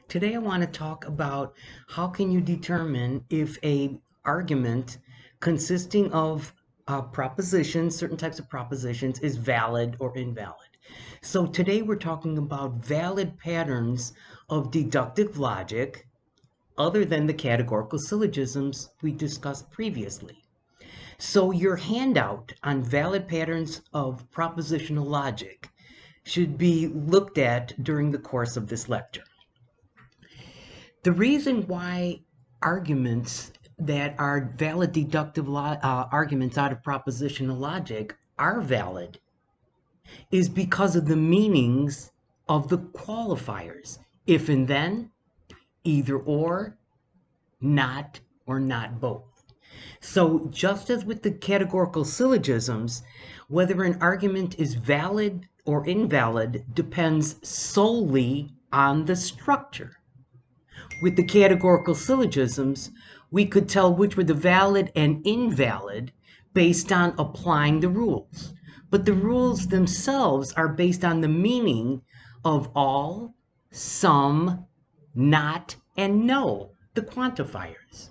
Today I want to talk about how can you determine if a argument consisting of propositions, certain types of propositions, is valid or invalid. So today we're talking about valid patterns of deductive logic other than the categorical syllogisms we discussed previously. So your handout on valid patterns of propositional logic should be looked at during the course of this lecture. The reason why arguments that are valid deductive arguments out of propositional logic are valid is because of the meanings of the qualifiers. If and then, either or not both. So just as with the categorical syllogisms, whether an argument is valid or invalid depends solely on the structure. With the categorical syllogisms, we could tell which were the valid and invalid based on applying the rules. But the rules themselves are based on the meaning of all, some, not, and no, the quantifiers.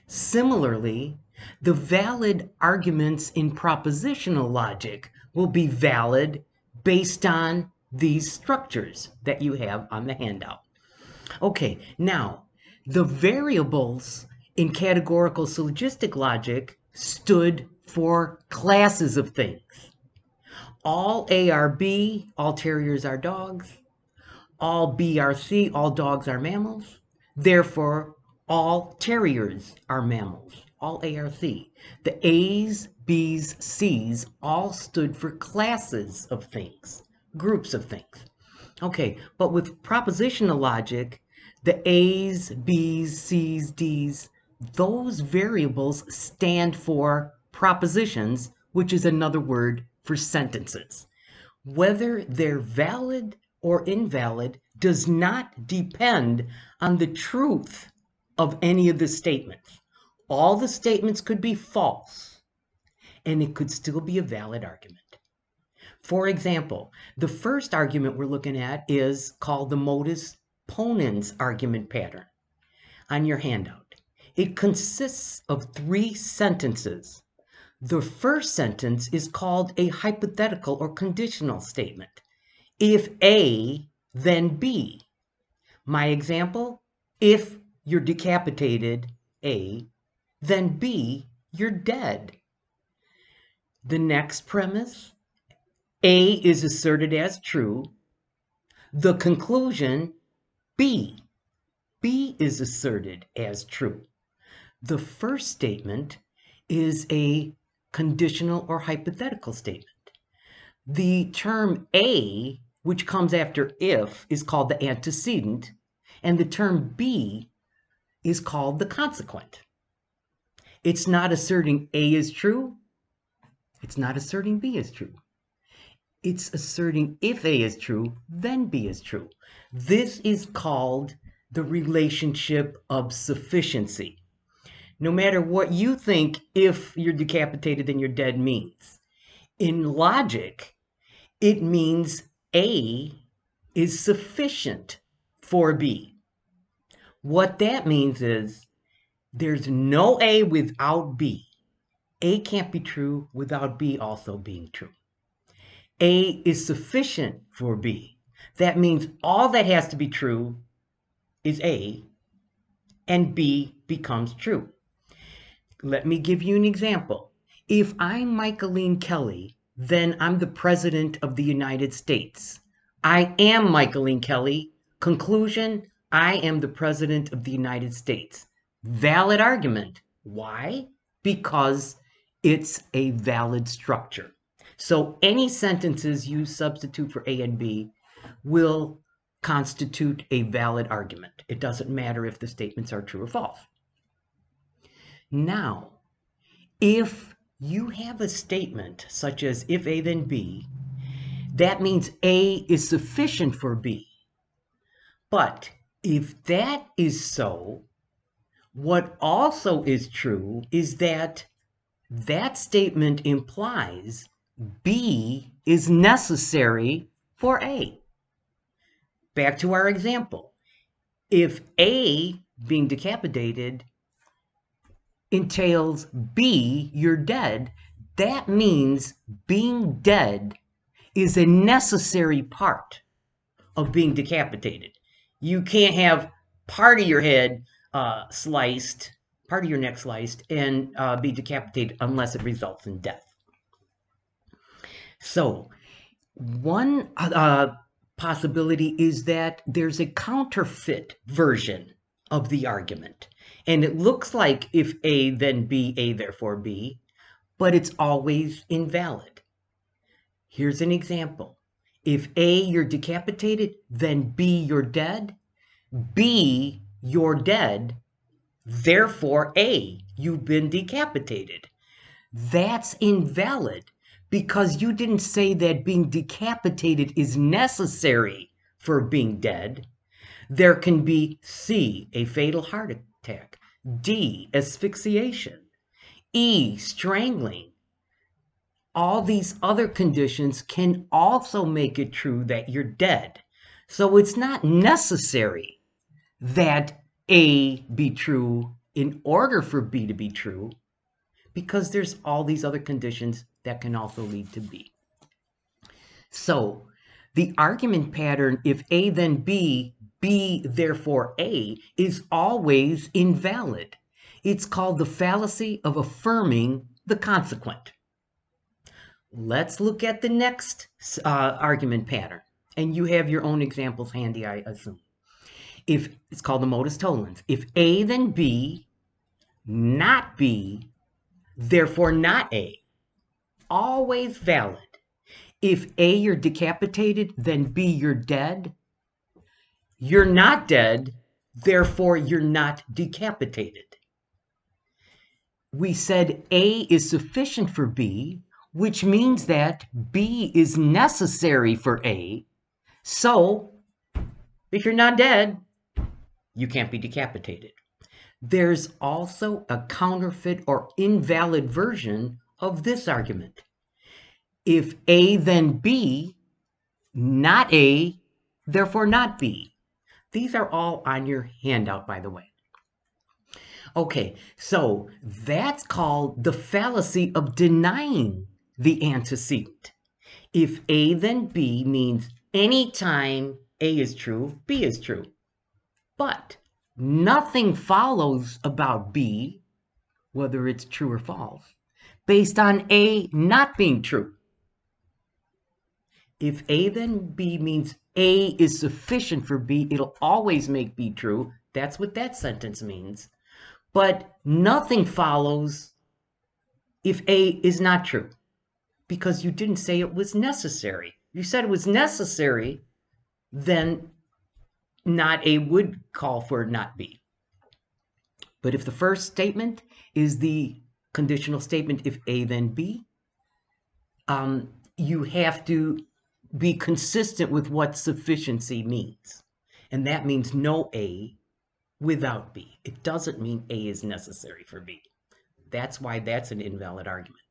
Similarly, the valid arguments in propositional logic will be valid based on these structures that you have on the handout. Okay, now, the variables in categorical syllogistic logic stood for classes of things. All A are B, all terriers are dogs. All B are C, all dogs are mammals. Therefore, all terriers are mammals. All A are C. The A's, B's, C's all stood for classes of things, groups of things. Okay, but with propositional logic, the A's, B's, C's, D's, those variables stand for propositions, which is another word for sentences. Whether they're valid or invalid does not depend on the truth of any of the statements. All the statements could be false, and it could still be a valid argument. For example, the first argument we're looking at is called the modus ponens argument pattern on your handout. It consists of 3 sentences. The first sentence is called a hypothetical or conditional statement. If A, then B. My example, if you're decapitated, A, then B, you're dead. The next premise, A is asserted as true. The conclusion, B is asserted as true. The first statement is a conditional or hypothetical statement. The term A, which comes after if, is called the antecedent, and the term B is called the consequent. It's not asserting A is true. It's not asserting B is true. It's asserting if A is true, then B is true. This is called the relationship of sufficiency. No matter what you think if you're decapitated, then you're dead means. In logic, it means A is sufficient for B. What that means is there's no A without B. A can't be true without B also being true. A is sufficient for B. That means all that has to be true is A, and B becomes true. Let me give you an example. If I'm Michaeline Kelly, then I'm the President of the United States. I am Michaeline Kelly. Conclusion, I am the President of the United States. Valid argument. Why? Because it's a valid structure. So any sentences you substitute for A and B will constitute a valid argument. It doesn't matter if the statements are true or false. Now, if you have a statement such as if A then B, that means A is sufficient for B. But if that is so, what also is true is that that statement implies B is necessary for A. Back to our example. If A, being decapitated, entails B, you're dead, that means being dead is a necessary part of being decapitated. You can't have part of your head sliced, part of your neck sliced, and be decapitated unless it results in death. So, one possibility is that there's a counterfeit version of the argument. And it looks like if A, then B, A, therefore B, but it's always invalid. Here's an example. If A, you're decapitated, then B, you're dead. B, you're dead. Therefore, A, you've been decapitated. That's invalid because you didn't say that being decapitated is necessary for being dead. There can be C, a fatal heart attack, D, asphyxiation, E, strangling. All these other conditions can also make it true that you're dead. So it's not necessary that A be true in order for B to be true, because there's all these other conditions that can also lead to B. So the argument pattern, if A then B, B therefore A, is always invalid. It's called the fallacy of affirming the consequent. Let's look at the next argument pattern. And you have your own examples handy, I assume. If it's called the modus tollens. If A then B, not B, therefore not A. Always valid. If A, you're decapitated, then B, you're dead. You're not dead, therefore you're not decapitated. We said A is sufficient for B, which means that B is necessary for A. So, if you're not dead, you can't be decapitated. There's also a counterfeit or invalid version of this argument. If A then B, not A, therefore not B. These are all on your handout, by the way. Okay, so that's called the fallacy of denying the antecedent. If A then B means anytime A is true, B is true. But nothing follows about B, whether it's true or false, based on A not being true. If A then B means A is sufficient for B, it'll always make B true. That's what that sentence means. But nothing follows if A is not true, because you didn't say it was necessary. You said it was necessary, then not A would call for not B. But if the first statement is the conditional statement, if A then B, you have to be consistent with what sufficiency means. And that means no A without B. It doesn't mean A is necessary for B. That's why that's an invalid argument.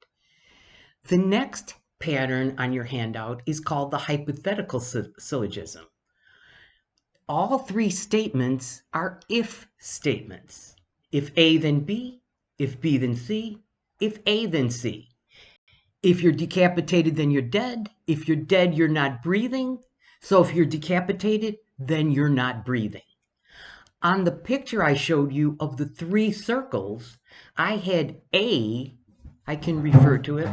The next pattern on your handout is called the hypothetical syllogism. All three statements are if statements. If A then B, if B then C, if A then C. If you're decapitated, then you're dead. If you're dead, you're not breathing. So if you're decapitated, then you're not breathing. On the picture I showed you of the three circles, I had A, I can refer to it.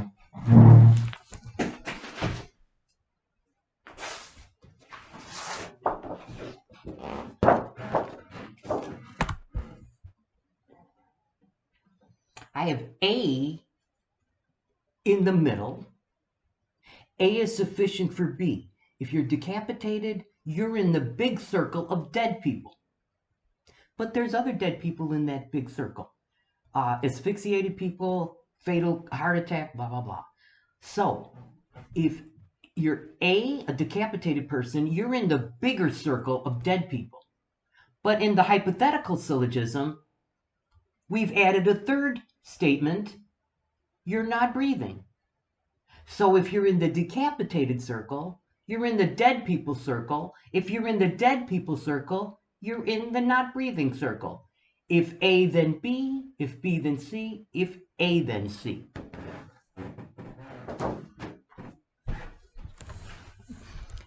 I have A in the middle. A is sufficient for B. If you're decapitated, you're in the big circle of dead people. But there's other dead people in that big circle. Asphyxiated people, fatal heart attack, blah, blah, blah. So if you're a decapitated person, you're in the bigger circle of dead people. But in the hypothetical syllogism, we've added a third statement, you're not breathing. So if you're in the decapitated circle, you're in the dead people circle. If you're in the dead people circle, you're in the not breathing circle. If A, then B. If B, then C. If A, then C.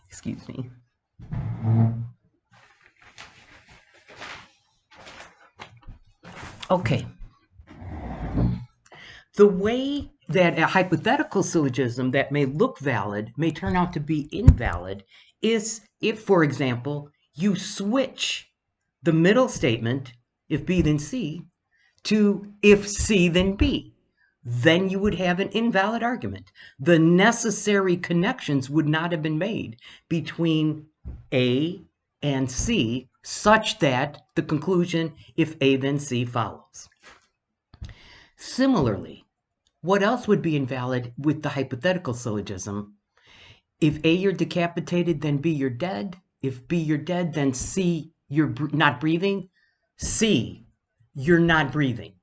Excuse me. Okay. The way that a hypothetical syllogism that may look valid may turn out to be invalid is if, for example, you switch the middle statement, if B then C, to if C then B. Then you would have an invalid argument. The necessary connections would not have been made between A and C such that the conclusion, if A then C, follows. Similarly, what else would be invalid with the hypothetical syllogism? If A, you're decapitated, then B, you're dead. If B, you're dead, then C, you're not breathing. C, you're not breathing.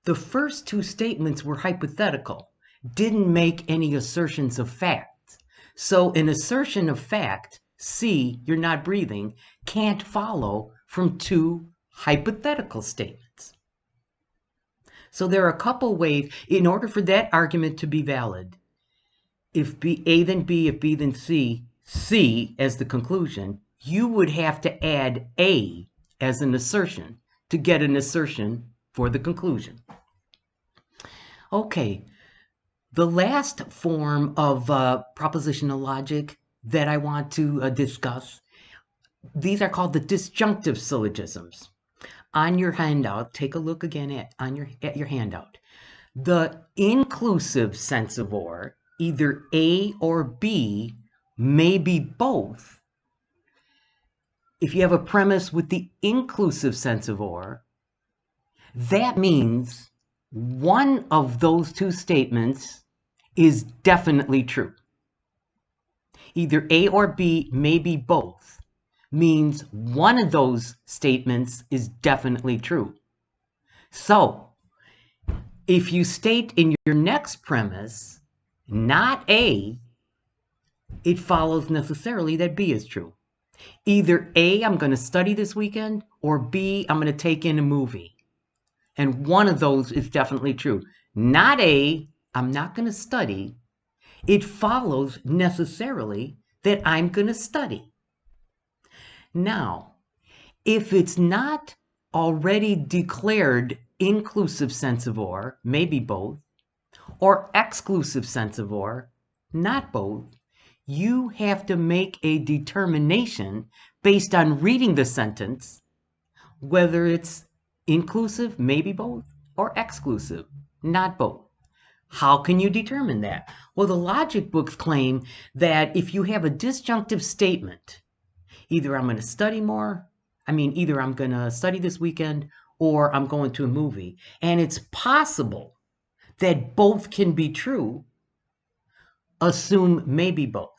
The first two statements were hypothetical, didn't make any assertions of fact. So an assertion of fact, C, you're not breathing, can't follow from two hypothetical statements. So there are a couple ways in order for that argument to be valid. If B, A then B, if B then C, C as the conclusion, you would have to add A as an assertion to get an assertion for the conclusion. Okay, the last form of propositional logic that I want to discuss, these are called the disjunctive syllogisms. On your handout, take a look again at your handout. The inclusive sense of or, either A or B, may be both. If you have a premise with the inclusive sense of or, that means one of those two statements is definitely true. Either A or B, may be both, means one of those statements is definitely true. So, if you state in your next premise, not A, it follows necessarily that B is true. Either A, I'm going to study this weekend, or B, I'm going to take in a movie. And one of those is definitely true. Not A, I'm not going to study. It follows necessarily that I'm going to study. Now, if it's not already declared inclusive sense of or, maybe both, or exclusive sense of or, not both, you have to make a determination based on reading the sentence, whether it's inclusive, maybe both, or exclusive, not both. How can you determine that? Well, the logic books claim that if you have a disjunctive statement, either I'm going to study more, either I'm going to study this weekend, or I'm going to a movie, and it's possible that both can be true, assume maybe both.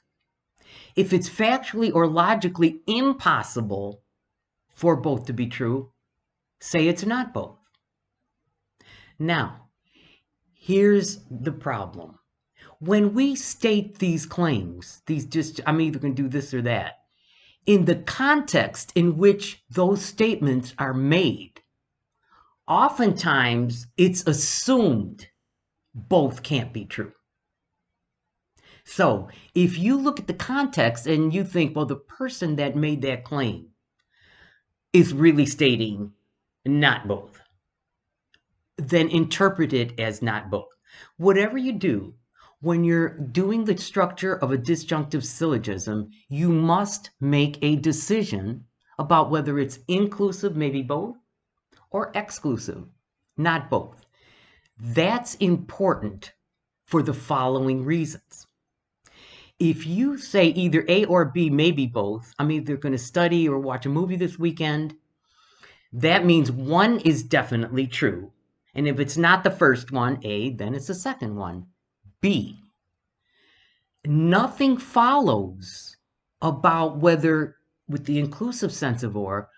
If it's factually or logically impossible for both to be true, say it's not both. Now, here's the problem. When we state these claims, I'm either going to do this or that, in the context in which those statements are made, oftentimes it's assumed both can't be true. So if you look at the context and you think, well, the person that made that claim is really stating not both, then interpret it as not both. Whatever you do, when you're doing the structure of a disjunctive syllogism, you must make a decision about whether it's inclusive, maybe both, or exclusive, not both. That's important for the following reasons. If you say either A or B, maybe both, I'm either going to study or watch a movie this weekend, that means one is definitely true. And if it's not the first one, A, then it's the second one, B. Nothing follows about whether, with the inclusive sense of or,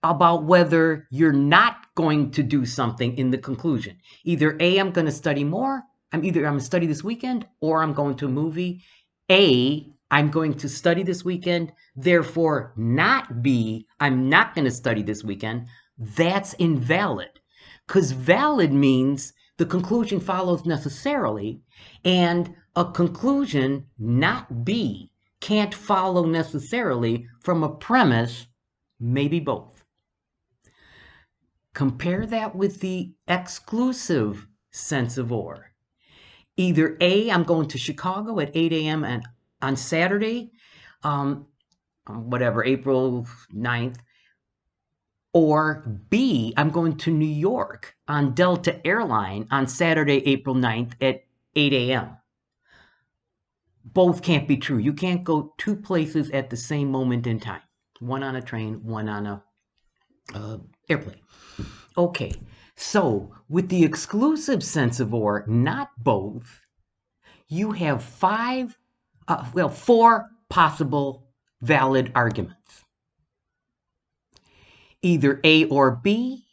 about whether you're not going to do something in the conclusion. Either A, I'm going to study more, I'm going to study this weekend, or I'm going to a movie. A I'm going to study this weekend, therefore not B, I'm not going to study this weekend, that's invalid. Because valid means the conclusion follows necessarily, and a conclusion, not B, can't follow necessarily from a premise, maybe both. Compare that with the exclusive sense of or. Either A, I'm going to Chicago at 8 a.m. and on Saturday, whatever, April 9th, or B, I'm going to New York on Delta Airline on Saturday, April 9th at 8 a.m. Both can't be true. You can't go two places at the same moment in time. One on a train, one on a airplane. Okay, so with the exclusive sense of or, not both, you have four possible valid arguments. Either A or B,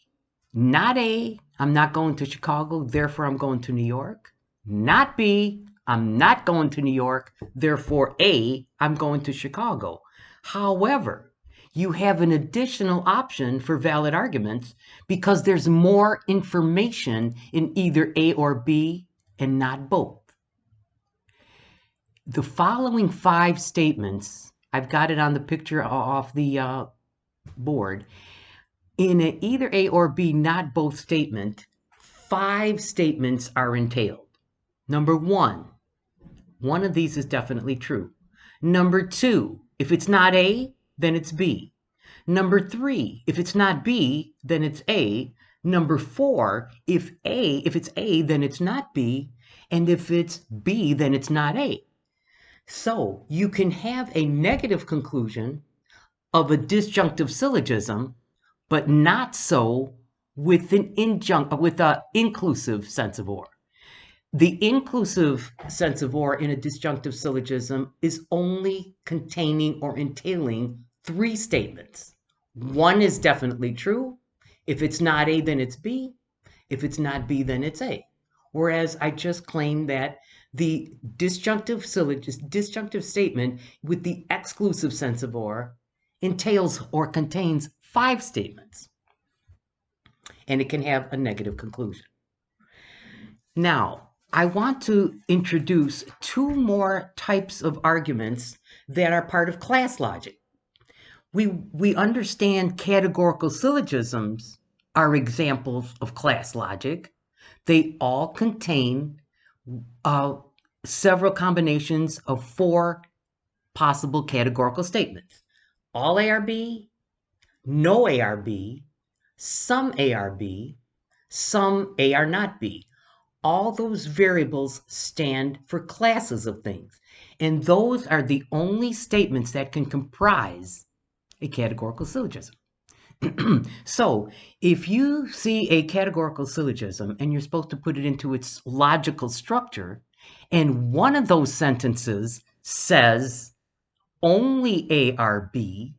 not A, I'm not going to Chicago, therefore I'm going to New York. Not B, I'm not going to New York, therefore A, I'm going to Chicago. However, you have an additional option for valid arguments because there's more information in either A or B and not both. The following 5 statements, I've got it on the picture off the board. In an either A or B, not both statement, 5 statements are entailed. Number 1, one of these is definitely true. Number 2, if it's not A, then it's B. Number 3, if it's not B, then it's A. Number 4, if it's A, then it's not B. And if it's B, then it's not A. So you can have a negative conclusion of a disjunctive syllogism, but not so with an inclusive sense of or. The inclusive sense of or in a disjunctive syllogism is only containing or entailing 3 statements. One is definitely true. If it's not A, then it's B. If it's not B, then it's A. Whereas I just claimed that the disjunctive statement with the exclusive sense of or entails or contains 5 statements. And it can have a negative conclusion. Now, I want to introduce 2 more types of arguments that are part of class logic. We understand categorical syllogisms are examples of class logic. They all contain several combinations of 4 possible categorical statements. All A are B, no A are B, some A are B, some A are not B. All those variables stand for classes of things, and those are the only statements that can comprise a categorical syllogism. So, if you see a categorical syllogism and you're supposed to put it into its logical structure, and one of those sentences says only A are B,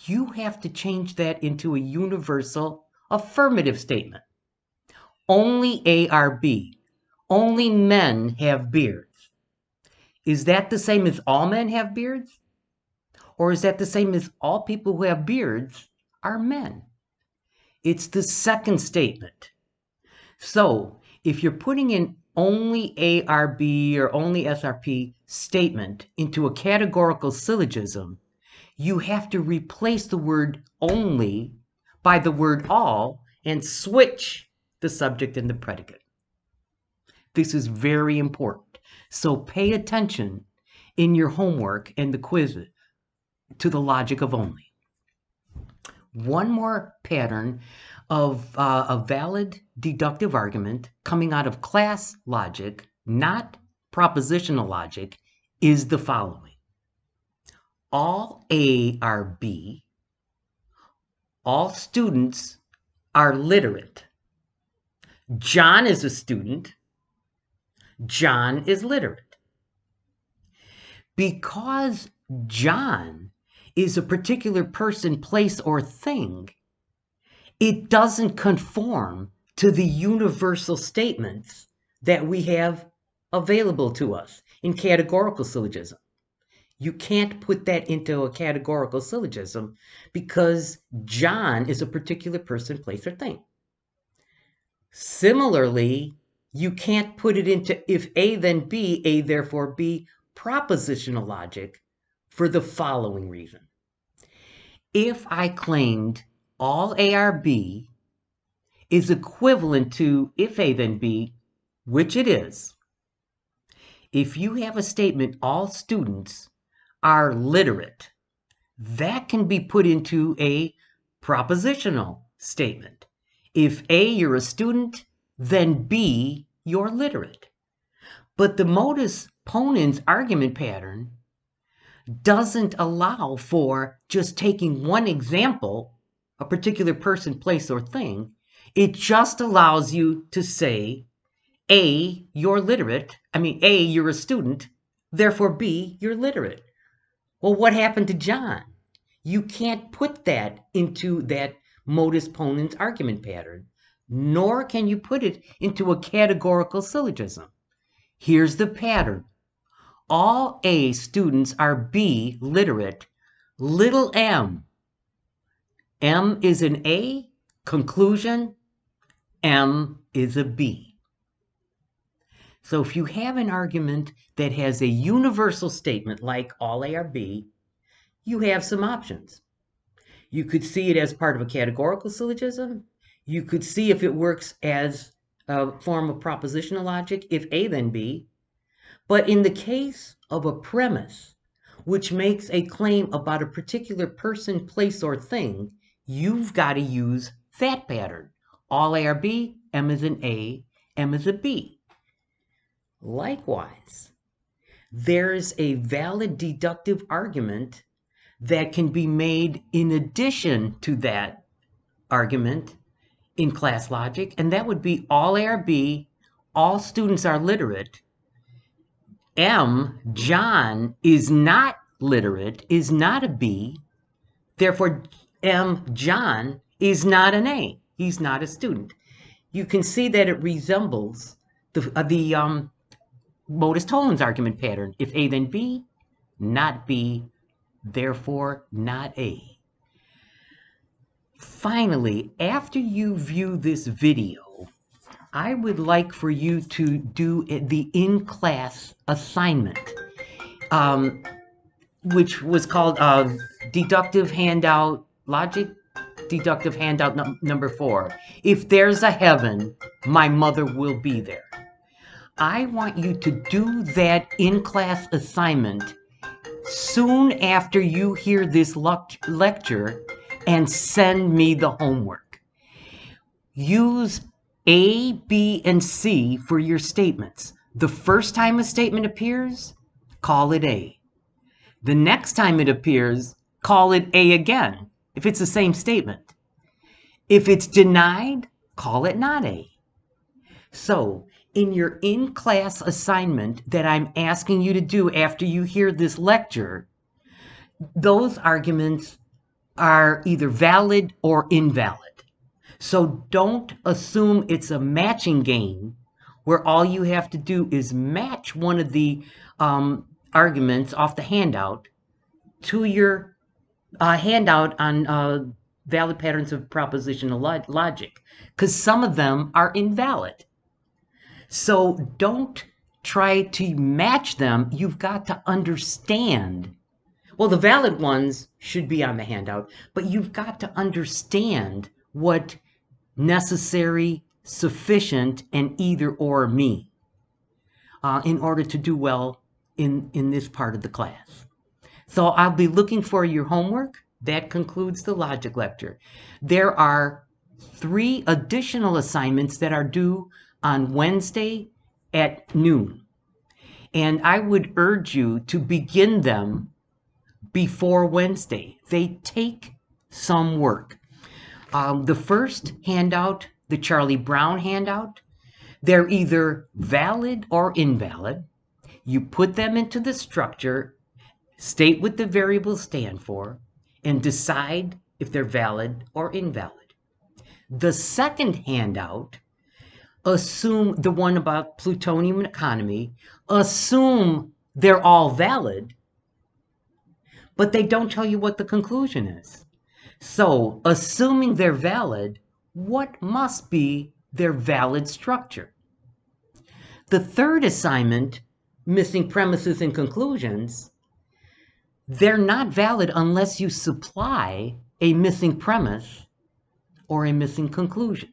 you have to change that into a universal affirmative statement. Only A are B. Only men have beards. Is that the same as all men have beards? Or is that the same as all people who have beards are men? It's the second statement. So if you're putting in only ARB or only SRP statement into a categorical syllogism, you have to replace the word only by the word all and switch the subject and the predicate. This is very important. So pay attention in your homework and the quiz to the logic of only. One more pattern of a valid deductive argument coming out of class logic, not propositional logic, is the following. All A are B. All students are literate. John is a student. John is literate. Because John is a particular person, place, or thing, it doesn't conform to the universal statements that we have available to us in categorical syllogism. You can't put that into a categorical syllogism because John is a particular person, place, or thing. Similarly, you can't put it into if A then B, A therefore B, propositional logic for the following reason. If I claimed all A are B is equivalent to if A then B, which it is, if you have a statement, all students are literate, that can be put into a propositional statement. If A, you're a student, then B, you're literate. But the modus ponens argument pattern doesn't allow for just taking one example, a particular person, place, or thing. It just allows you to say, A, you're literate. A, you're a student. Therefore, B, you're literate. Well, what happened to John? You can't put that into that modus ponens argument pattern, nor can you put it into a categorical syllogism. Here's the pattern. All A students are B literate, little m. M is an A, conclusion, M is a B. So if you have an argument that has a universal statement like all A are B, you have some options. You could see it as part of a categorical syllogism. You could see if it works as a form of propositional logic, if A then B. But in the case of a premise which makes a claim about a particular person, place, or thing, you've got to use that pattern. All A are B, M is an A, M is a B. Likewise, there's a valid deductive argument that can be made in addition to that argument in class logic, and that would be all A are B, all students are literate. M, John, is not literate, is not a B, therefore M, John, is not an A. He's not a student. You can see that it resembles the modus tollens argument pattern. If A then B, not B, therefore not A. Finally, after you view this video, I would like for you to do the in-class assignment, which was called deductive handout logic, deductive handout number 4. If there's a heaven, my mother will be there. I want you to do that in-class assignment soon after you hear this lecture and send me the homework. Use A, B, and C for your statements. The first time a statement appears, call it A. The next time it appears, call it A again, if it's the same statement. If it's denied, call it not A. So, in your in-class assignment that I'm asking you to do after you hear this lecture, those arguments are either valid or invalid. So don't assume it's a matching game where all you have to do is match one of the arguments off the handout to your handout on valid patterns of propositional logic, because some of them are invalid. So don't try to match them. You've got to understand. Well, the valid ones should be on the handout, but you've got to understand what necessary, sufficient, and either or mean in order to do well in this part of the class. So I'll be looking for your homework. That concludes the logic lecture. There are 3 additional assignments that are due on Wednesday at noon. And I would urge you to begin them before Wednesday. They take some work. The first handout, the Charlie Brown handout, they're either valid or invalid. You put them into the structure, state what the variables stand for, and decide if they're valid or invalid. The second handout, assume the one about plutonium and economy, assume they're all valid, but they don't tell you what the conclusion is. So, assuming they're valid, what must be their valid structure? The third assignment, missing premises and conclusions, they're not valid unless you supply a missing premise or a missing conclusion.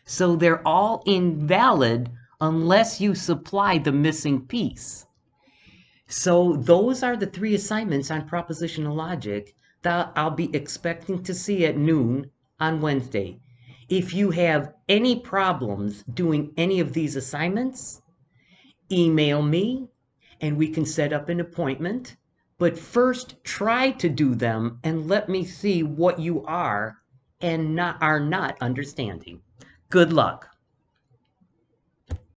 So they're all invalid unless you supply the missing piece. So those are the three assignments on propositional logic that I'll be expecting to see at noon on Wednesday. If you have any problems doing any of these assignments, email me and we can set up an appointment. But first, try to do them and let me see what you are and are not understanding. Good luck.